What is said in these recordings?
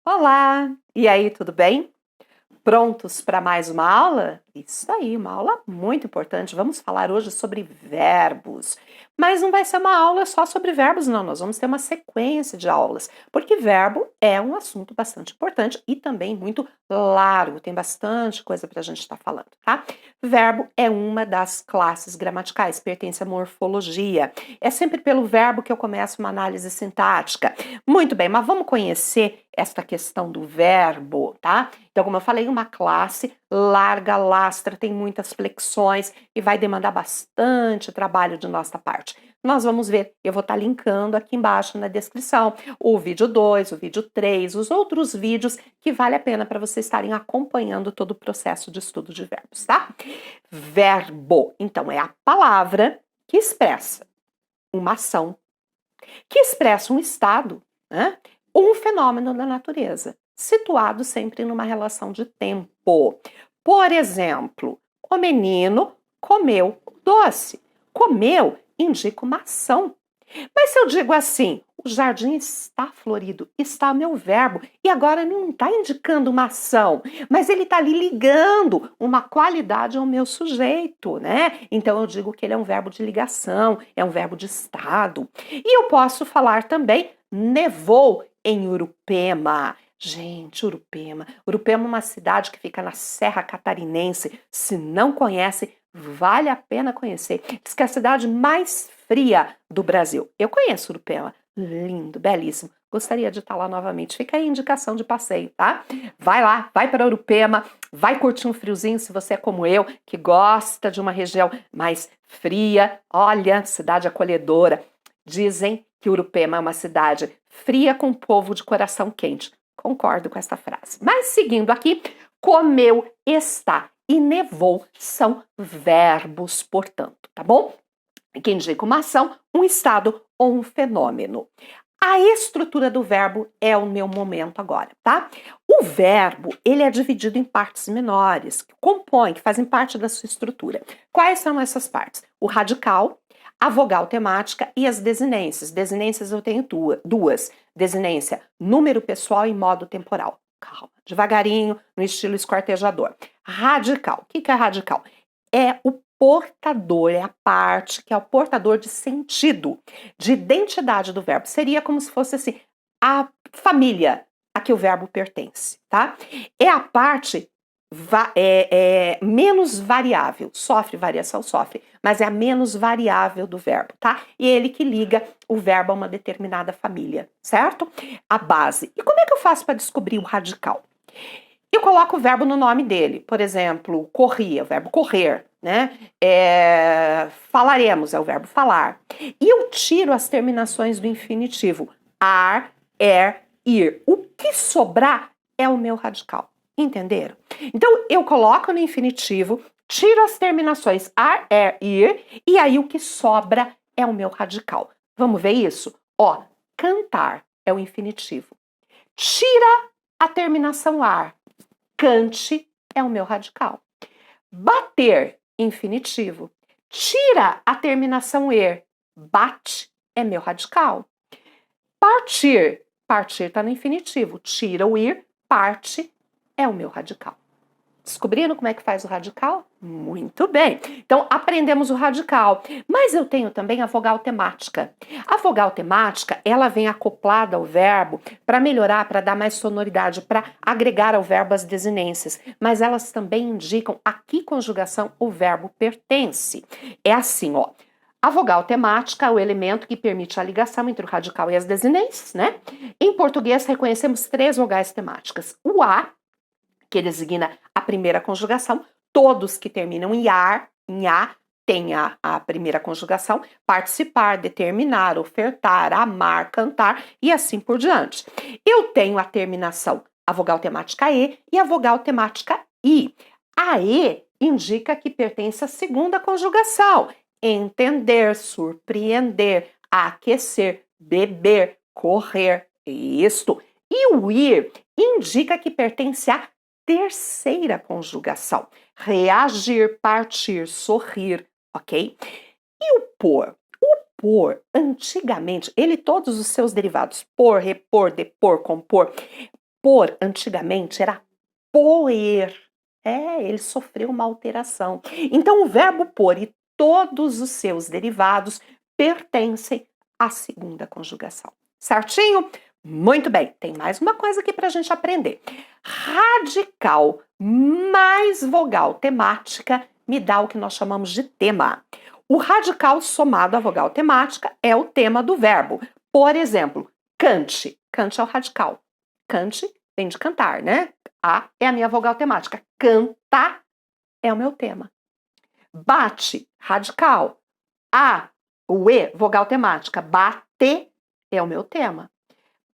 Olá! E aí, tudo bem? Prontos para mais uma aula? Isso aí, uma aula muito importante. Vamos falar hoje sobre verbos. Mas não vai ser uma aula só sobre verbos, não. Nós vamos ter uma sequência de aulas, porque verbo é um assunto bastante importante e também muito largo. Tem bastante coisa para a gente estar falando, tá? Verbo é uma das classes gramaticais, pertence à morfologia. É sempre pelo verbo que eu começo uma análise sintática. Muito bem, mas vamos conhecer esta questão do verbo, tá? Então, como eu falei, uma classe larga, lastra, tem muitas flexões e vai demandar bastante trabalho de nossa parte. Nós vamos ver, eu vou estar linkando aqui embaixo na descrição o vídeo 2, o vídeo 3, os outros vídeos que vale a pena para vocês estarem acompanhando todo o processo de estudo de verbos, tá? Verbo, então, é a palavra que expressa uma ação, que expressa um estado, né? Um fenômeno da natureza, situado sempre numa relação de tempo. Por exemplo, o menino comeu o doce. Comeu indica uma ação. Mas se eu digo assim, o jardim está florido, está meu verbo, e agora não está indicando uma ação, mas ele está ali ligando uma qualidade ao meu sujeito, né? Então eu digo que ele é um verbo de ligação, é um verbo de estado. E eu posso falar também, nevou em Urupema. Gente, Urupema. Urupema é uma cidade que fica na Serra Catarinense. Se não conhece, vale a pena conhecer. Diz que é a cidade mais fria do Brasil. Eu conheço Urupema. Lindo, belíssimo. Gostaria de estar lá novamente. Fica aí a indicação de passeio, tá? Vai lá, vai para Urupema, vai curtir um friozinho se você é como eu, que gosta de uma região mais fria. Olha, cidade acolhedora. Dizem que Urupema é uma cidade fria com povo de coração quente. Concordo com essa frase. Mas seguindo aqui, comeu, está e nevou são verbos, portanto, tá bom? Que indica uma ação, um estado ou um fenômeno. A estrutura do verbo é o meu momento agora, tá? O verbo, ele é dividido em partes menores, que compõem, que fazem parte da sua estrutura. Quais são essas partes? O radical, a vogal temática e as desinências. Desinências eu tenho duas. Desinência, número pessoal e modo temporal. Calma, devagarinho, no estilo esquartejador. Radical. O que é radical? É o portador, é a parte que é o portador de sentido, de identidade do verbo. Seria como se fosse assim, a família a que o verbo pertence, tá? É a parte menos variável, sofre variação, sofre, mas é a menos variável do verbo, tá? E é ele que liga o verbo a uma determinada família, certo? A base. E como é que eu faço para descobrir o radical? Eu coloco o verbo no nome dele, por exemplo, corria, o verbo correr, né? Falaremos, é o verbo falar. E eu tiro as terminações do infinitivo, ar, ir. O que sobrar é o meu radical, entenderam? Então, eu coloco no infinitivo, tiro as terminações ar, ir, e aí o que sobra é o meu radical. Vamos ver isso? Ó, cantar é o infinitivo. Tira a terminação ar. Cante é o meu radical. Bater, infinitivo. Tira a terminação er. Bate é meu radical. Partir. Partir está no infinitivo. Tira o ir. Parte é o meu radical. Descobriram como é que faz o radical? Muito bem. Então, aprendemos o radical. Mas eu tenho também a vogal temática. A vogal temática, ela vem acoplada ao verbo para melhorar, para dar mais sonoridade, para agregar ao verbo as desinências. Mas elas também indicam a que conjugação o verbo pertence. É assim, ó. A vogal temática é o elemento que permite a ligação entre o radical e as desinências, né? Em português, reconhecemos três vogais temáticas. O A, que designa a primeira conjugação, todos que terminam em ar, em a, tem a primeira conjugação, participar, determinar, ofertar, amar, cantar e assim por diante. Eu tenho a terminação, a vogal temática e a vogal temática i. A e indica que pertence à segunda conjugação, entender, surpreender, aquecer, beber, correr, isto. E o ir indica que pertence à terceira conjugação. Reagir, partir, sorrir, ok? E o por? O por, antigamente, ele todos os seus derivados, por, repor, depor, compor, Pôr, antigamente, era poer. Ele sofreu uma alteração. Então, o verbo pôr e todos os seus derivados pertencem à segunda conjugação. Certinho? Muito bem. Tem mais uma coisa aqui para a gente aprender. Radical mais vogal temática me dá o que nós chamamos de tema. O radical somado à vogal temática é o tema do verbo. Por exemplo, cante. Cante é o radical. Cante vem de cantar, né? A é a minha vogal temática. Canta é o meu tema. Bate, radical. A, o E, vogal temática. Bate é o meu tema.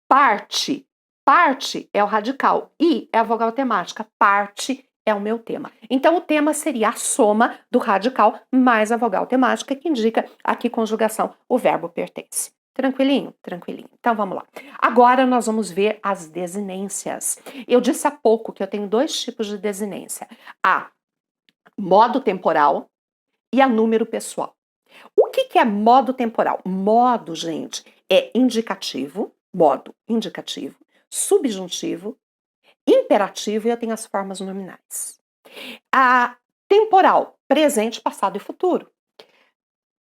Parte, parte é o radical. I é a vogal temática. Parte é o meu tema. Então, o tema seria a soma do radical mais a vogal temática, que indica a que conjugação o verbo pertence. Tranquilinho? Tranquilinho. Então, vamos lá. Agora, nós vamos ver as desinências. Eu disse há pouco que eu tenho dois tipos de desinência. A modo temporal e a número pessoal. O que é modo temporal? Modo, gente, é indicativo, modo indicativo, subjuntivo, imperativo e eu tenho as formas nominais. A temporal, presente, passado e futuro.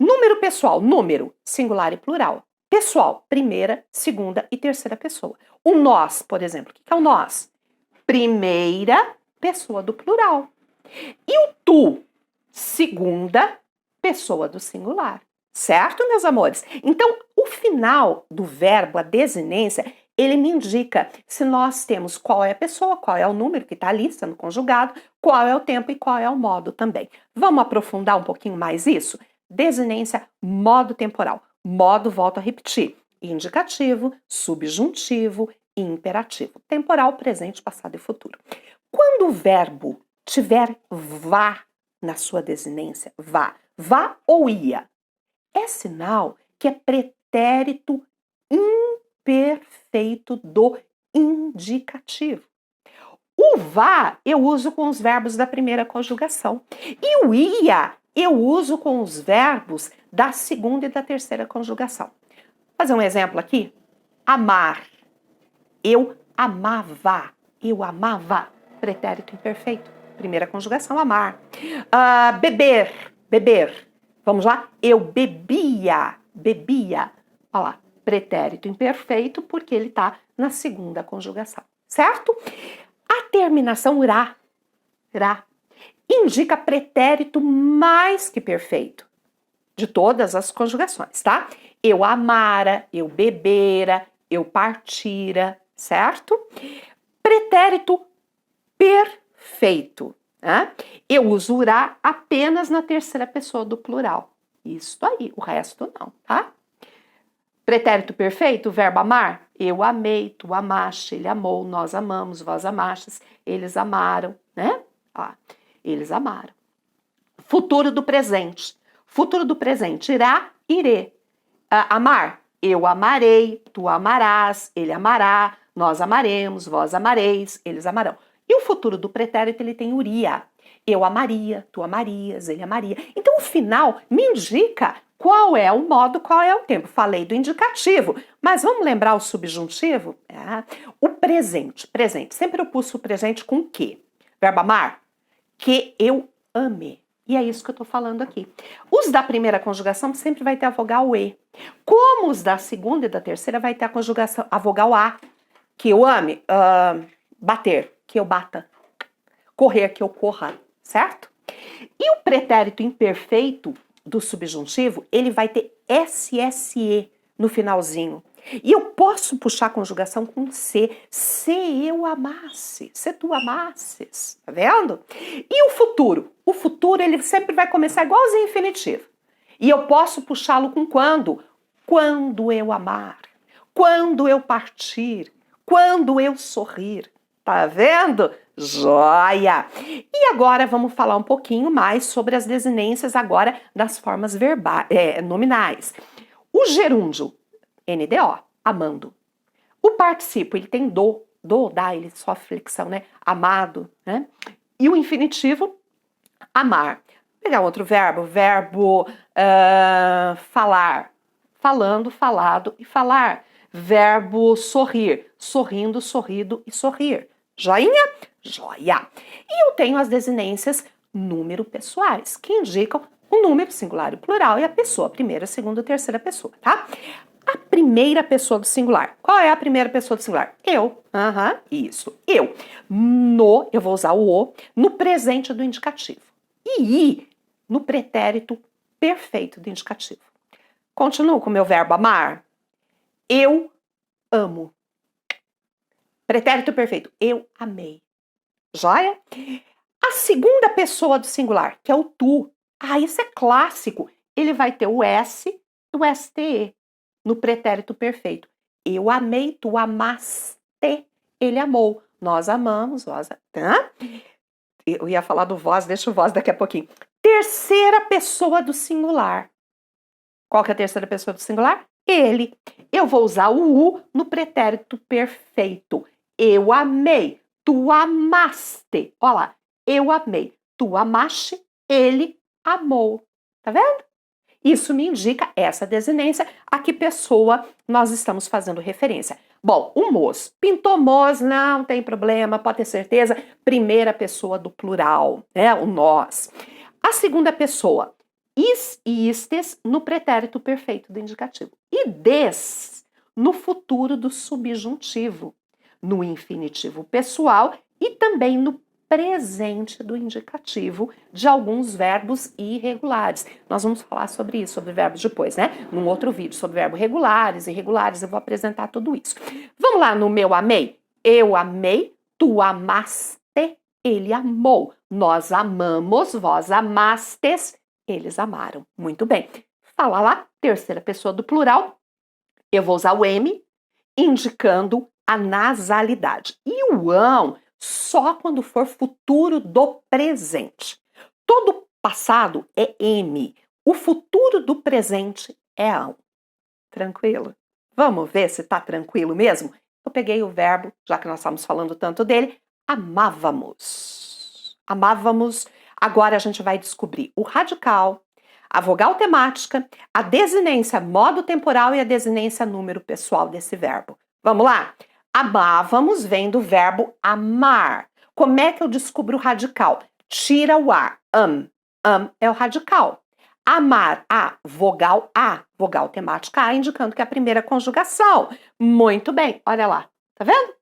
Número pessoal, número, singular e plural. Pessoal, primeira, segunda e terceira pessoa. O nós, por exemplo, o que é o nós? Primeira pessoa do plural. E o tu, segunda pessoa do singular. Certo, meus amores? Então, o final do verbo, a desinência, ele me indica se nós temos qual é a pessoa, qual é o número que está ali sendo conjugado, qual é o tempo e qual é o modo também. Vamos aprofundar um pouquinho mais isso? Desinência, modo temporal. Modo, volto a repetir, indicativo, subjuntivo e imperativo. Temporal, presente, passado e futuro. Quando o verbo tiver vá na sua desinência, vá ou ia, é sinal que é pretérito imperfeito do indicativo. O vá eu uso com os verbos da primeira conjugação. E o ia eu uso com os verbos da segunda e da terceira conjugação. Vou fazer um exemplo aqui. Amar. Eu amava. Eu amava. Pretérito imperfeito. Primeira conjugação, amar. Beber. Beber. Vamos lá? Eu bebia. Bebia. Olha lá. Pretérito imperfeito porque ele está na segunda conjugação. Certo? A terminação ra indica pretérito mais que perfeito de todas as conjugações, tá? Eu amara, eu bebera, eu partira, certo? Pretérito perfeito, né? Eu uso ra apenas na terceira pessoa do plural. Isso aí, o resto não, tá? Pretérito perfeito, verbo amar. Eu amei, tu amaste, ele amou, nós amamos, vós amastes, eles amaram, né? Eles amaram. Futuro do presente. Futuro do presente, irá, irê. Amar, eu amarei, tu amarás, ele amará, nós amaremos, vós amareis, eles amarão. E o futuro do pretérito, ele tem uria. Eu amaria, tu amarias, ele amaria. Então, o final me indica qual é o modo, qual é o tempo. Falei do indicativo, mas vamos lembrar o subjuntivo? O presente. Presente. Sempre eu pulso o presente com o quê? Verbo amar? Que eu ame. E é isso que eu estou falando aqui. Os da primeira conjugação sempre vai ter a vogal E. Como os da segunda e da terceira vai ter a conjugação, a vogal A. Que eu ame. Bater. Que eu bata. Correr. Que eu corra. Certo? E o pretérito imperfeito do subjuntivo, ele vai ter SSE no finalzinho. E eu posso puxar a conjugação com se. Se eu amasse. Se tu amasses. Tá vendo? E o futuro? O futuro, ele sempre vai começar igualzinho infinitivo. E eu posso puxá-lo com quando? Quando eu amar. Quando eu partir. Quando eu sorrir. Tá vendo? Joia! E agora vamos falar um pouquinho mais sobre as desinências agora das formas nominais. O gerúndio, NDO, amando. O particípio, ele tem dá, ele sofre flexão, né? Amado, né? E o infinitivo, amar. Vou pegar outro verbo falar. Falando, falado e falar. Verbo sorrir, sorrindo, sorrido e sorrir. Joinha? Joia! E eu tenho as desinências número pessoais, que indicam o número singular e plural e a pessoa, primeira, segunda, terceira pessoa, tá? A primeira pessoa do singular. Qual é a primeira pessoa do singular? Eu. Isso. Eu. Eu vou usar o "o" no presente do indicativo. E no pretérito perfeito do indicativo. Continuo com o meu verbo amar. Eu amo. Pretérito perfeito. Eu amei. Joia? A segunda pessoa do singular, que é o tu. Isso é clássico. Ele vai ter o S e o STE no pretérito perfeito. Eu amei, tu amaste, ele amou. Nós amamos, vós. Tá? Eu ia falar do vós, deixa o vós daqui a pouquinho. Terceira pessoa do singular. Qual que é a terceira pessoa do singular? Ele. Eu vou usar o U no pretérito perfeito. Eu amei, tu amaste. Olha lá, eu amei, tu amaste, ele amou. Tá vendo? Isso me indica essa desinência a que pessoa nós estamos fazendo referência. Bom, o mos. Pintou mos, não tem problema, pode ter certeza. Primeira pessoa do plural, né? O nós. A segunda pessoa, is e istes no pretérito perfeito do indicativo. E des no futuro do subjuntivo, no infinitivo pessoal e também no presente do indicativo de alguns verbos irregulares. Nós vamos falar sobre isso, sobre verbos depois, né? Num outro vídeo, sobre verbos regulares, irregulares, eu vou apresentar tudo isso. Vamos lá no meu amei? Eu amei, tu amaste, ele amou. Nós amamos, vós amastes, eles amaram. Muito bem. Fala lá, terceira pessoa do plural, eu vou usar o M, indicando a nasalidade. E o ão só quando for futuro do presente. Todo passado é M. O futuro do presente é ão. Tranquilo? Vamos ver se tá tranquilo mesmo? Eu peguei o verbo, já que nós estamos falando tanto dele, amávamos. Amávamos. Agora a gente vai descobrir o radical, a vogal temática, a desinência modo temporal e a desinência número pessoal desse verbo. Vamos lá? Amávamos vem do verbo amar. Como é que eu descubro o radical? Tira o A. É o radical. Amar, vogal temática A, indicando que é a primeira conjugação. Muito bem, olha lá, tá vendo?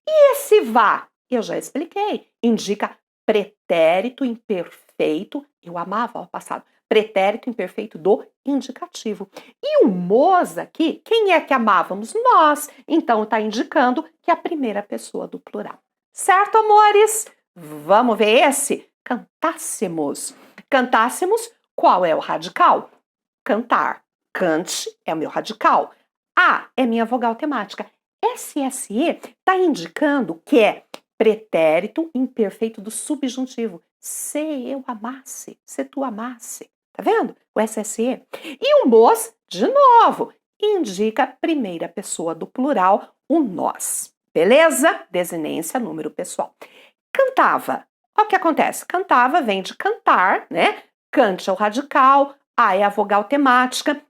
E esse vá, eu já expliquei, indica pretérito imperfeito, eu amava ao passado, pretérito imperfeito do indicativo. E o mos aqui, quem é que amávamos? Nós. Então está indicando que é a primeira pessoa do plural. Certo, amores? Vamos ver esse? Cantássemos. Cantássemos, qual é o radical? Cantar. Cante é o meu radical. A é minha vogal temática. SSE está indicando que é pretérito imperfeito do subjuntivo. Se eu amasse, se tu amasse. Tá vendo? O SSE. E o mos, de novo, indica a primeira pessoa do plural, o nós. Beleza? Desinência, número pessoal. Cantava. O que acontece? Cantava vem de cantar, né? Cante é o radical, a é a vogal temática,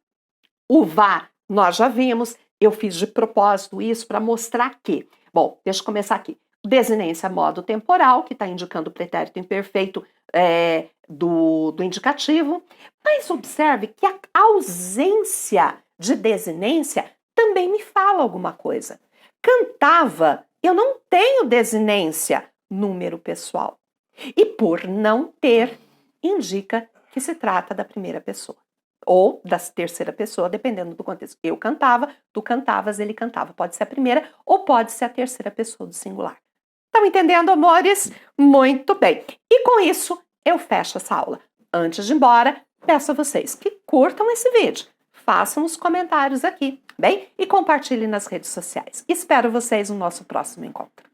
o vá nós já vimos, eu fiz de propósito isso para mostrar que. Bom, deixa eu começar aqui. Desinência modo temporal, que está indicando o pretérito imperfeito do indicativo, mas observe que a ausência de desinência também me fala alguma coisa. Cantava, eu não tenho desinência, número pessoal. E por não ter, indica que se trata da primeira pessoa. Ou da terceira pessoa, dependendo do contexto. Eu cantava, tu cantavas, ele cantava. Pode ser a primeira ou pode ser a terceira pessoa do singular. Estão entendendo, amores? Muito bem. E com isso, eu fecho essa aula. Antes de ir embora, peço a vocês que curtam esse vídeo, façam os comentários aqui, bem? E compartilhem nas redes sociais. Espero vocês no nosso próximo encontro.